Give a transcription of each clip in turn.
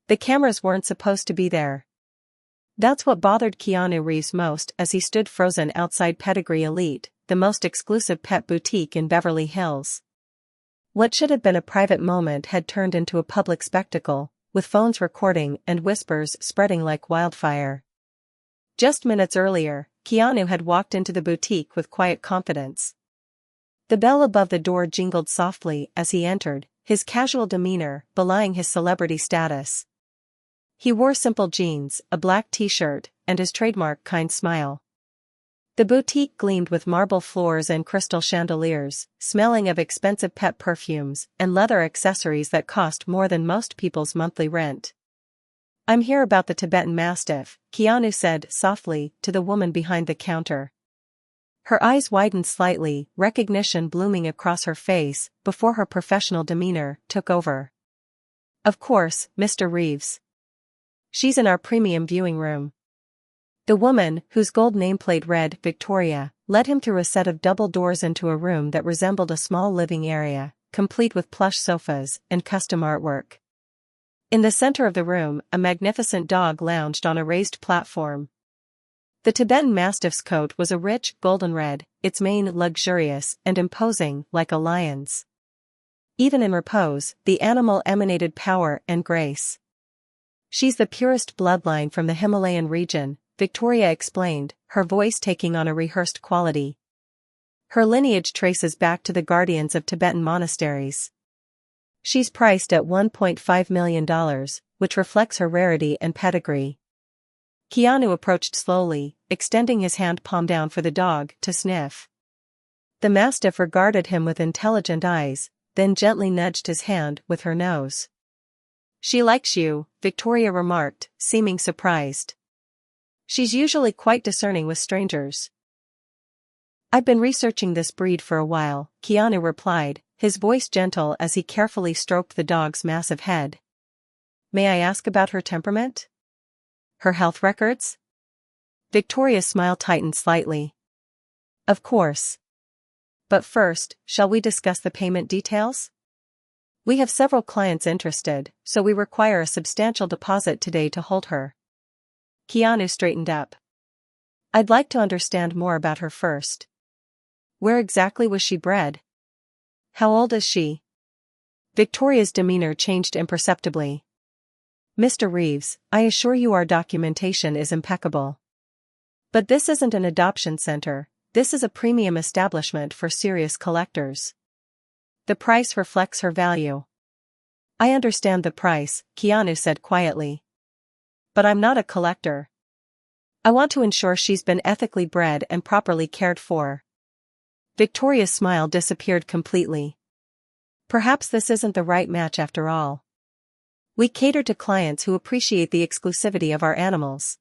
The cameras weren't supposed to be there. That's what bothered Keanu Reeves most as he stood frozen outside Pedigree Elite, the most exclusive pet boutique in Beverly Hills. What should have been a private moment had turned into a public spectacle, with phones recording and whispers spreading like wildfire. Just minutes earlier, Keanu had walked into the boutique with quiet confidence. The bell above the door jingled softly as he entered, his casual demeanor belying his celebrity status. He wore simple jeans, a black t-shirt, and his trademark kind smile. The boutique gleamed with marble floors and crystal chandeliers, smelling of expensive pet perfumes and leather accessories that cost more than most people's monthly rent. "I'm here about the Tibetan Mastiff," Keanu said softly to the woman behind the counter. Her eyes widened slightly, recognition blooming across her face before her professional demeanor took over. "Of course, Mr. Reeves. She's in our premium viewing room." The woman, whose gold nameplate read Victoria, led him through a set of double doors into a room that resembled a small living area, complete with plush sofas and custom artwork. In the center of the room, a magnificent dog lounged on a raised platform. The Tibetan Mastiff's coat was a rich, golden red, its mane luxurious and imposing like a lion's. Even in repose, the animal emanated power and grace. "She's the purest bloodline from the Himalayan region," Victoria explained, her voice taking on a rehearsed quality. "Her lineage traces back to the guardians of Tibetan monasteries. She's priced at $1.5 million, which reflects her rarity and pedigree." Keanu approached slowly, extending his hand palm down for the dog to sniff. The mastiff regarded him with intelligent eyes, then gently nudged his hand with her nose. "She likes you," Victoria remarked, seeming surprised. "She's usually quite discerning with strangers." "I've been researching this breed for a while," Keanu replied, his voice gentle as he carefully stroked the dog's massive head. "May I ask about her temperament? Her health records?" Victoria's smile tightened slightly. "Of course. But first, shall we discuss the payment details? We have several clients interested, so we require a substantial deposit today to hold her." Keanu straightened up. "I'd like to understand more about her first. Where exactly was she bred? How old is she?" Victoria's demeanor changed imperceptibly. "Mr. Reeves, I assure you our documentation is impeccable. But this isn't an adoption center, this is a premium establishment for serious collectors. The price reflects her value." "I understand the price," Keanu said quietly. "But I'm not a collector. I want to ensure she's been ethically bred and properly cared for." Victoria's smile disappeared completely. "Perhaps this isn't the right match after all. We cater to clients who appreciate the exclusivity of our animals."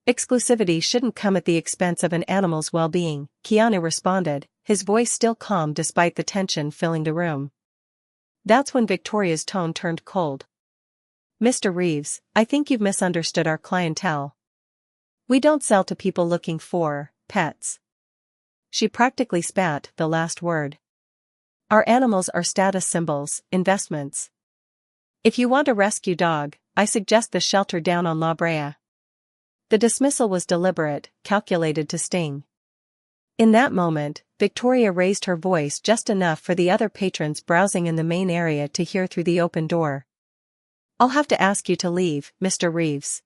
"Exclusivity shouldn't come at the expense of an animal's well-being," Keanu responded, his voice still calm despite the tension filling the room. That's when Victoria's tone turned cold. "Mr. Reeves, I think you've misunderstood our clientele. We don't sell to people looking for pets." She practically spat the last word. "Our animals are status symbols, investments. If you want a rescue dog, I suggest the shelter down on La Brea." The dismissal was deliberate, calculated to sting. In that moment, Victoria raised her voice just enough for the other patrons browsing in the main area to hear through the open door. "I'll have to ask you to leave, Mr. Reeves.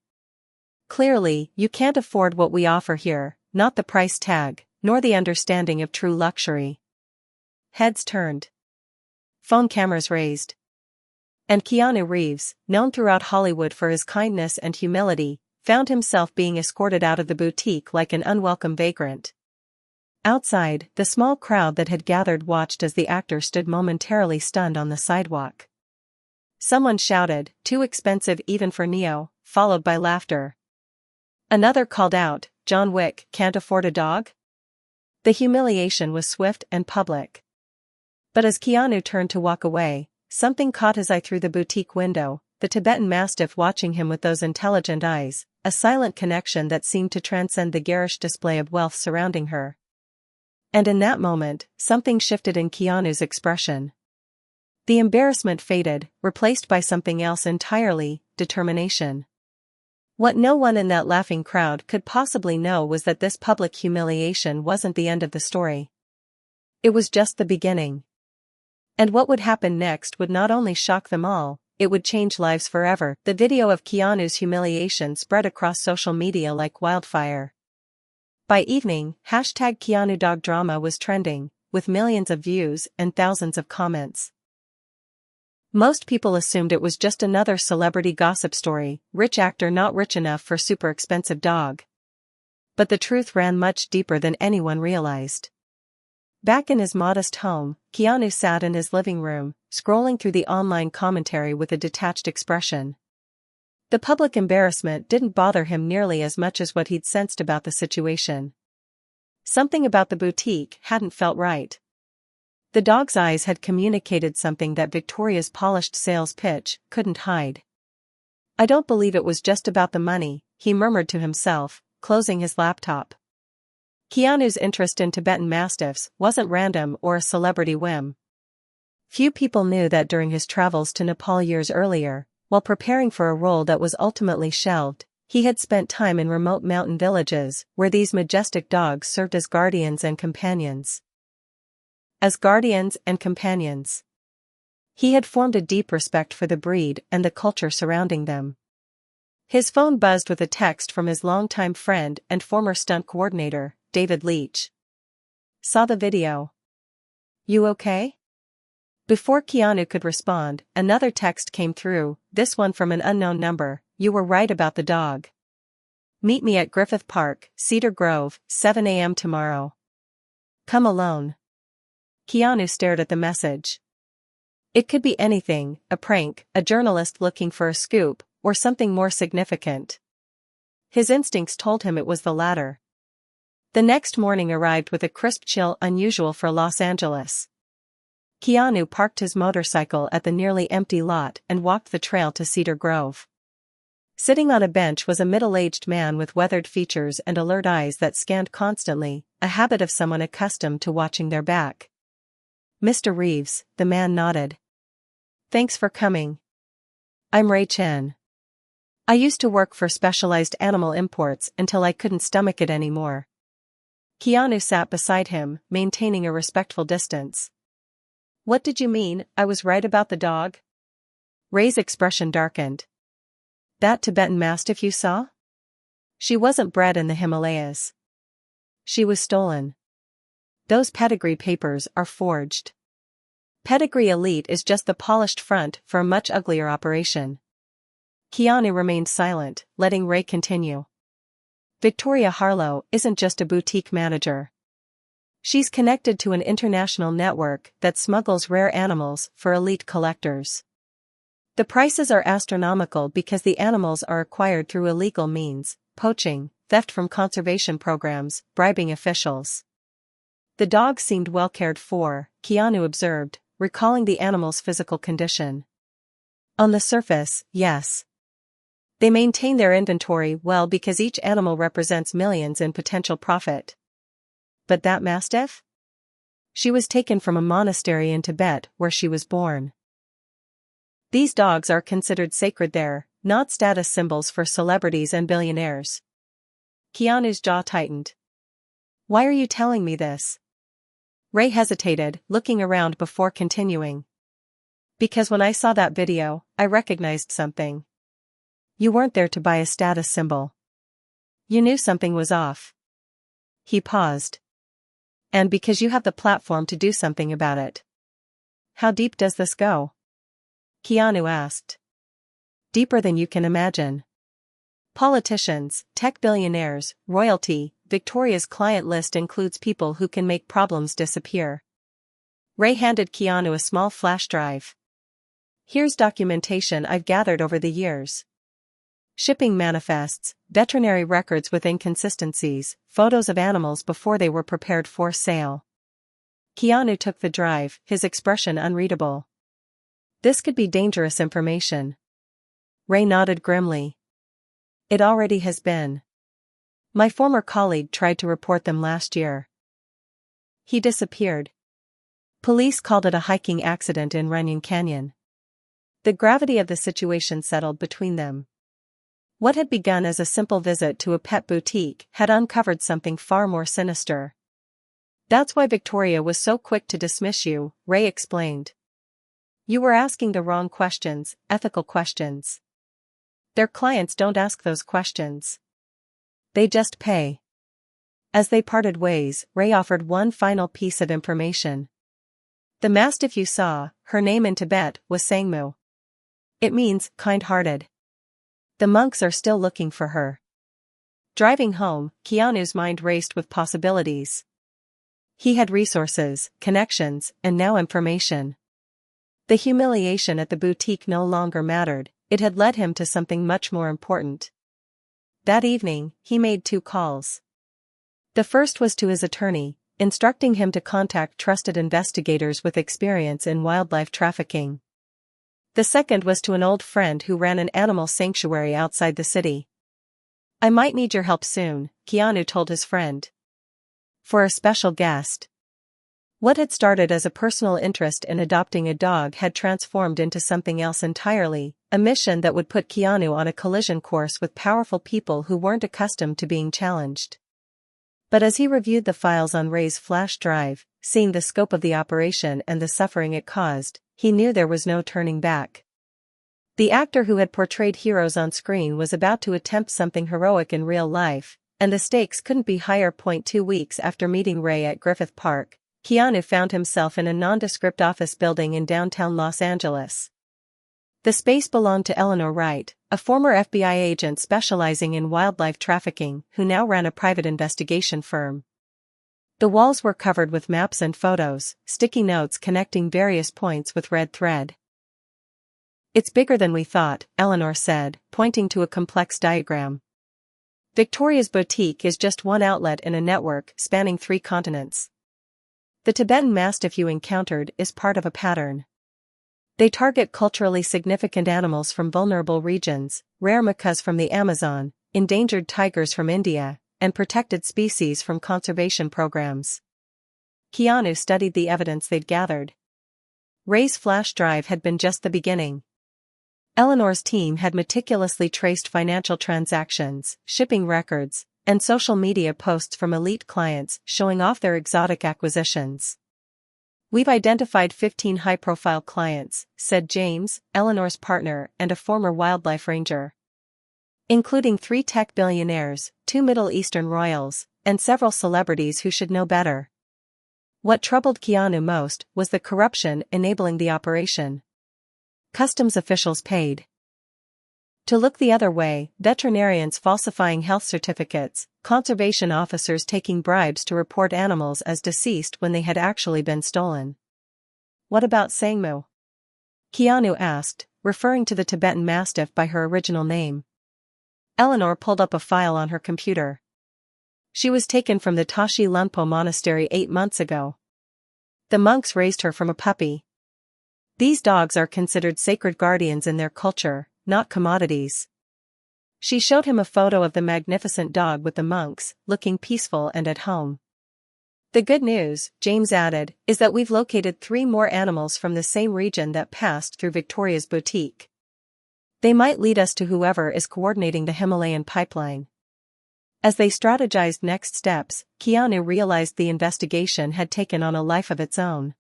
Clearly, you can't afford what we offer here, not the price tag, nor the understanding of true luxury." Heads turned. Phone cameras raised. And Keanu Reeves, known throughout Hollywood for his kindness and humility, found himself being escorted out of the boutique like an unwelcome vagrant. Outside, the small crowd that had gathered watched as the actor stood momentarily stunned on the sidewalk. Someone shouted, "Too expensive even for Neo," followed by laughter. Another called out, "John Wick can't afford a dog?" The humiliation was swift and public. But as Keanu turned to walk away, something caught his eye through the boutique window, the Tibetan Mastiff watching him with those intelligent eyes, a silent connection that seemed to transcend the garish display of wealth surrounding her. And in that moment, something shifted in Keanu's expression. The embarrassment faded, replaced by something else entirely: determination. What no one in that laughing crowd could possibly know was that this public humiliation wasn't the end of the story. It was just the beginning. And what would happen next would not only shock them all, it would change lives forever. The video of Keanu's humiliation spread across social media like wildfire. By evening, #KeanuDogDrama was trending, with millions of views and thousands of comments. Most people assumed it was just another celebrity gossip story: rich actor not rich enough for super expensive dog. But the truth ran much deeper than anyone realized. Back in his modest home, Keanu sat in his living room, scrolling through the online commentary with a detached expression. The public embarrassment didn't bother him nearly as much as what he'd sensed about the situation. Something about the boutique hadn't felt right. The dog's eyes had communicated something that Victoria's polished sales pitch couldn't hide. "I don't believe it was just about the money," he murmured to himself, closing his laptop. Keanu's interest in Tibetan Mastiffs wasn't random or a celebrity whim. Few people knew that during his travels to Nepal years earlier, while preparing for a role that was ultimately shelved, he had spent time in remote mountain villages where these majestic dogs served as guardians and companions. He had formed a deep respect for the breed and the culture surrounding them. His phone buzzed with a text from his longtime friend and former stunt coordinator, David Leitch. "Saw the video. You okay?" Before Keanu could respond, another text came through, this one from an unknown number: "You were right about the dog. Meet me at Griffith Park, Cedar Grove, 7 a.m. tomorrow. Come alone." Keanu stared at the message. It could be anything: a prank, a journalist looking for a scoop, or something more significant. His instincts told him it was the latter. The next morning arrived with a crisp chill unusual for Los Angeles. Keanu parked his motorcycle at the nearly empty lot and walked the trail to Cedar Grove. Sitting on a bench was a middle-aged man with weathered features and alert eyes that scanned constantly, a habit of someone accustomed to watching their back. "Mr. Reeves," the man nodded. "Thanks for coming. I'm Ray Chen. I used to work for Specialized Animal Imports until I couldn't stomach it anymore." Keanu sat beside him, maintaining a respectful distance. "What did you mean, I was right about the dog?" Ray's expression darkened. "That Tibetan Mastiff you saw? She wasn't bred in the Himalayas. She was stolen. Those pedigree papers are forged. Pedigree Elite is just the polished front for a much uglier operation." Keanu remained silent, letting Ray continue. "Victoria Harlow isn't just a boutique manager. She's connected to an international network that smuggles rare animals for elite collectors. The prices are astronomical because the animals are acquired through illegal means: poaching, theft from conservation programs, bribing officials." The dog seemed well cared for, Keanu observed, recalling the animal's physical condition. "On the surface, yes. They maintain their inventory well because each animal represents millions in potential profit. But that mastiff? She was taken from a monastery in Tibet where she was born. These dogs are considered sacred there, not status symbols for celebrities and billionaires." Keanu's jaw tightened. "Why are you telling me this?" Ray hesitated, looking around before continuing. "Because when I saw that video, I recognized something. You weren't there to buy a status symbol. You knew something was off." He paused. "And because you have the platform to do something about it." "How deep does this go?" Keanu asked. "Deeper than you can imagine. Politicians, tech billionaires, royalty. Victoria's client list includes people who can make problems disappear." Ray handed Keanu a small flash drive. "Here's documentation I've gathered over the years. Shipping manifests, veterinary records with inconsistencies, photos of animals before they were prepared for sale." Keanu took the drive, his expression unreadable. "This could be dangerous information." Ray nodded grimly. "It already has been. My former colleague tried to report them last year. He disappeared." Police called it a hiking accident in Runyon Canyon. The gravity of the situation settled between them. What had begun as a simple visit to a pet boutique had uncovered something far more sinister. "That's why Victoria was so quick to dismiss you," Ray explained. "You were asking the wrong questions, ethical questions. Their clients don't ask those questions. They just pay." As they parted ways, Ray offered one final piece of information. "The mastiff you saw, her name in Tibet was Sangmu. It means kind-hearted. The monks are still looking for her." Driving home, Keanu's mind raced with possibilities. He had resources, connections, and now information. The humiliation at the boutique no longer mattered, it had led him to something much more important. That evening, he made 2 calls. The first was to his attorney, instructing him to contact trusted investigators with experience in wildlife trafficking. The second was to an old friend who ran an animal sanctuary outside the city. "I might need your help soon," Keanu told his friend. "For a special guest." What had started as a personal interest in adopting a dog had transformed into something else entirely, a mission that would put Keanu on a collision course with powerful people who weren't accustomed to being challenged. But as he reviewed the files on Ray's flash drive, seeing the scope of the operation and the suffering it caused, he knew there was no turning back. The actor who had portrayed heroes on screen was about to attempt something heroic in real life, and the stakes couldn't be higher. 2 weeks after meeting Ray at Griffith Park, Keanu found himself in a nondescript office building in downtown Los Angeles. The space belonged to Eleanor Wright, a former FBI agent specializing in wildlife trafficking, who now ran a private investigation firm. The walls were covered with maps and photos, sticky notes connecting various points with red thread. "It's bigger than we thought," Eleanor said, pointing to a complex diagram. "Victoria's boutique is just one outlet in a network spanning 3 continents. The Tibetan Mastiff you encountered is part of a pattern. They target culturally significant animals from vulnerable regions, rare macas from the Amazon, endangered tigers from India, and protected species from conservation programs." Keanu studied the evidence they'd gathered. Ray's flash drive had been just the beginning. Eleanor's team had meticulously traced financial transactions, shipping records, and social media posts from elite clients showing off their exotic acquisitions. "We've identified 15 high-profile clients," said James, Eleanor's partner and a former wildlife ranger. "Including 3 tech billionaires, 2 Middle Eastern royals, and several celebrities who should know better." What troubled Keanu most was the corruption enabling the operation. Customs officials paid to look the other way, veterinarians falsifying health certificates, conservation officers taking bribes to report animals as deceased when they had actually been stolen. "What about Sangmu?" Keanu asked, referring to the Tibetan Mastiff by her original name. Eleanor pulled up a file on her computer. "She was taken from the Tashi Lunpo monastery 8 months ago. The monks raised her from a puppy. These dogs are considered sacred guardians in their culture, not commodities." She showed him a photo of the magnificent dog with the monks, looking peaceful and at home. "The good news," James added, "is that we've located 3 more animals from the same region that passed through Victoria's boutique. They might lead us to whoever is coordinating the Himalayan pipeline." As they strategized next steps, Keanu realized the investigation had taken on a life of its own.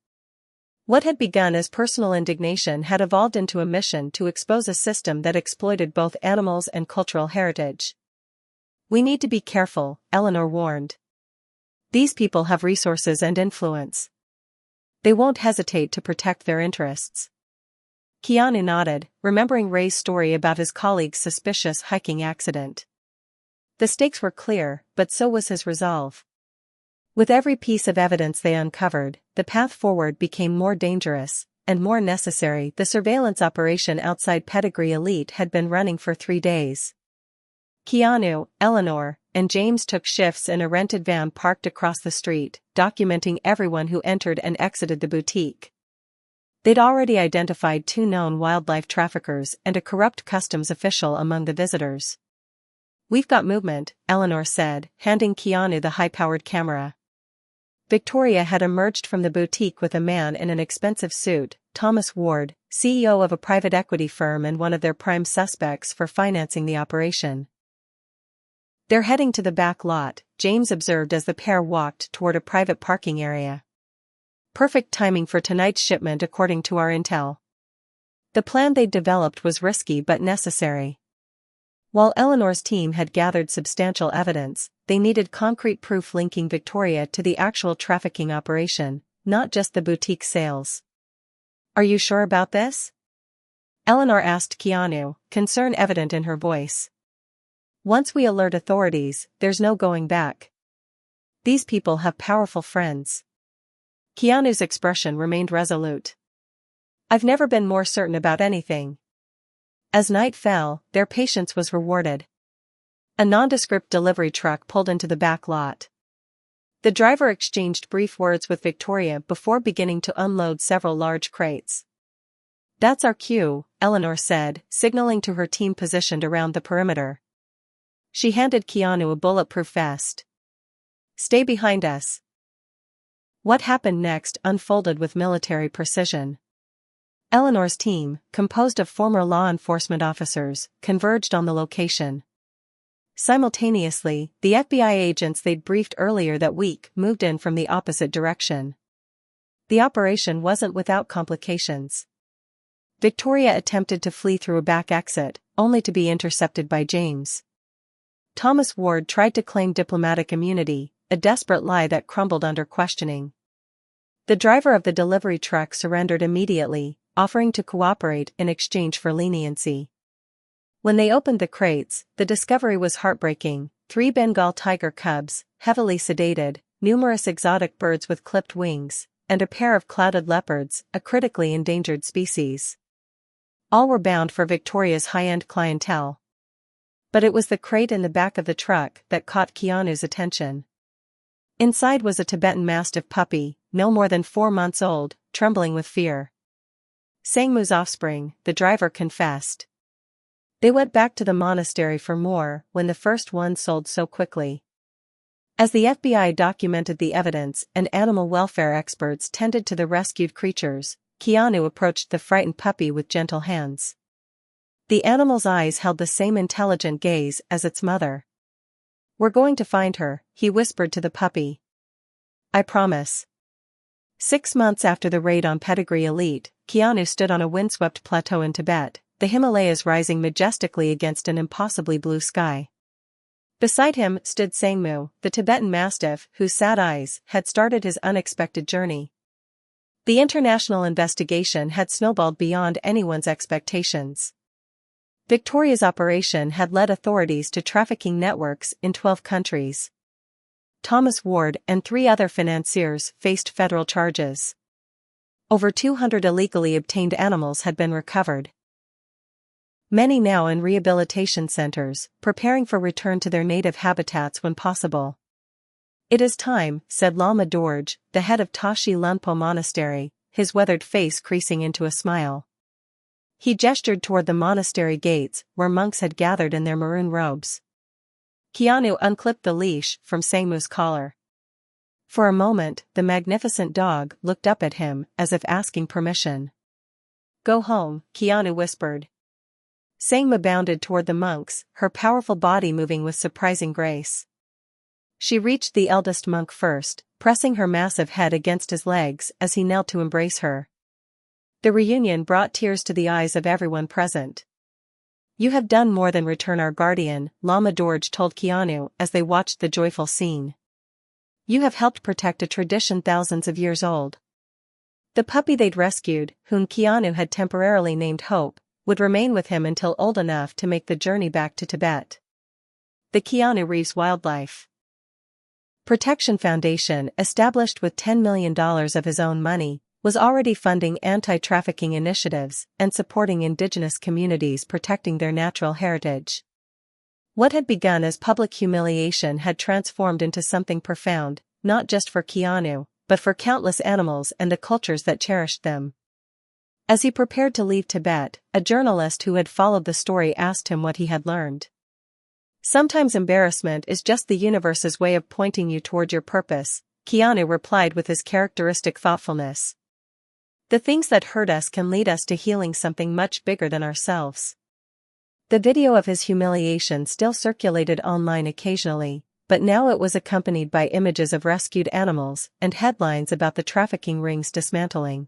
What had begun as personal indignation had evolved into a mission to expose a system that exploited both animals and cultural heritage. "We need to be careful," Eleanor warned. "These people have resources and influence. They won't hesitate to protect their interests." Keanu nodded, remembering Ray's story about his colleague's suspicious hiking accident. The stakes were clear, but so was his resolve. With every piece of evidence they uncovered, the path forward became more dangerous, and more necessary. The surveillance operation outside Pedigree Elite had been running for 3 days. Keanu, Eleanor, and James took shifts in a rented van parked across the street, documenting everyone who entered and exited the boutique. They'd already identified 2 known wildlife traffickers and a corrupt customs official among the visitors. "We've got movement," Eleanor said, handing Keanu the high-powered camera. Victoria had emerged from the boutique with a man in an expensive suit, Thomas Ward, CEO of a private equity firm and one of their prime suspects for financing the operation. "They're heading to the back lot," James observed as the pair walked toward a private parking area. "Perfect timing for tonight's shipment according to our intel." The plan they'd developed was risky but necessary. While Eleanor's team had gathered substantial evidence, they needed concrete proof linking Victoria to the actual trafficking operation, not just the boutique sales. "Are you sure about this?" Eleanor asked Keanu, concern evident in her voice. "Once we alert authorities, there's no going back. These people have powerful friends." Keanu's expression remained resolute. "I've never been more certain about anything." As night fell, their patience was rewarded. A nondescript delivery truck pulled into the back lot. The driver exchanged brief words with Victoria before beginning to unload several large crates. "That's our cue," Eleanor said, signaling to her team positioned around the perimeter. She handed Keanu a bulletproof vest. "Stay behind us." What happened next unfolded with military precision. Eleanor's team, composed of former law enforcement officers, converged on the location. Simultaneously, the FBI agents they'd briefed earlier that week moved in from the opposite direction. The operation wasn't without complications. Victoria attempted to flee through a back exit, only to be intercepted by James. Thomas Ward tried to claim diplomatic immunity, a desperate lie that crumbled under questioning. The driver of the delivery truck surrendered immediately, offering to cooperate in exchange for leniency. When they opened the crates, the discovery was heartbreaking: 3 Bengal tiger cubs, heavily sedated, numerous exotic birds with clipped wings, and a pair of clouded leopards, a critically endangered species. All were bound for Victoria's high-end clientele. But it was the crate in the back of the truck that caught Keanu's attention. Inside was a Tibetan Mastiff puppy, no more than 4 months old, trembling with fear. Sangmu's offspring, the driver confessed. They went back to the monastery for more when the first one sold so quickly. As the FBI documented the evidence and animal welfare experts tended to the rescued creatures, Keanu approached the frightened puppy with gentle hands. The animal's eyes held the same intelligent gaze as its mother. "We're going to find her," he whispered to the puppy. "I promise." 6 months after the raid on Pedigree Elite, Keanu stood on a windswept plateau in Tibet, the Himalayas rising majestically against an impossibly blue sky. Beside him stood Sangmu, the Tibetan Mastiff whose sad eyes had started his unexpected journey. The international investigation had snowballed beyond anyone's expectations. Victoria's operation had led authorities to trafficking networks in 12 countries. Thomas Ward and 3 other financiers faced federal charges. Over 200 illegally obtained animals had been recovered. Many now in rehabilitation centers, preparing for return to their native habitats when possible. "It is time," said Lama Dorje, the head of Tashi Lunpo Monastery, his weathered face creasing into a smile. He gestured toward the monastery gates, where monks had gathered in their maroon robes. Keanu unclipped the leash from Sangmu's collar. For a moment, the magnificent dog looked up at him as if asking permission. "Go home," Keanu whispered. Sangmu bounded toward the monks, her powerful body moving with surprising grace. She reached the eldest monk first, pressing her massive head against his legs as he knelt to embrace her. The reunion brought tears to the eyes of everyone present. "You have done more than return our guardian," Lama Dorje told Keanu as they watched the joyful scene. "You have helped protect a tradition thousands of years old." The puppy they'd rescued, whom Keanu had temporarily named Hope, would remain with him until old enough to make the journey back to Tibet. The Keanu Reeves Wildlife Protection Foundation, established with $10 million of his own money, was already funding anti-trafficking initiatives and supporting indigenous communities protecting their natural heritage. What had begun as public humiliation had transformed into something profound, not just for Keanu, but for countless animals and the cultures that cherished them. As he prepared to leave Tibet, a journalist who had followed the story asked him what he had learned. "Sometimes embarrassment is just the universe's way of pointing you toward your purpose," Keanu replied with his characteristic thoughtfulness. The things that hurt us can lead us to healing something much bigger than ourselves. The video of his humiliation still circulated online occasionally, but now it was accompanied by images of rescued animals and headlines about the trafficking rings dismantling.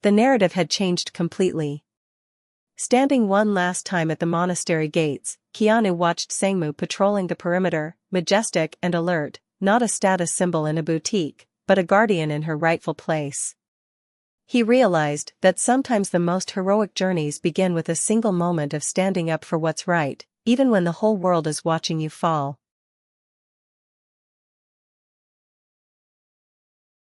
The narrative had changed completely. Standing one last time at the monastery gates, Keanu watched Sangmu patrolling the perimeter, majestic and alert, not a status symbol in a boutique, but a guardian in her rightful place. He realized that sometimes the most heroic journeys begin with a single moment of standing up for what's right, even when the whole world is watching you fall.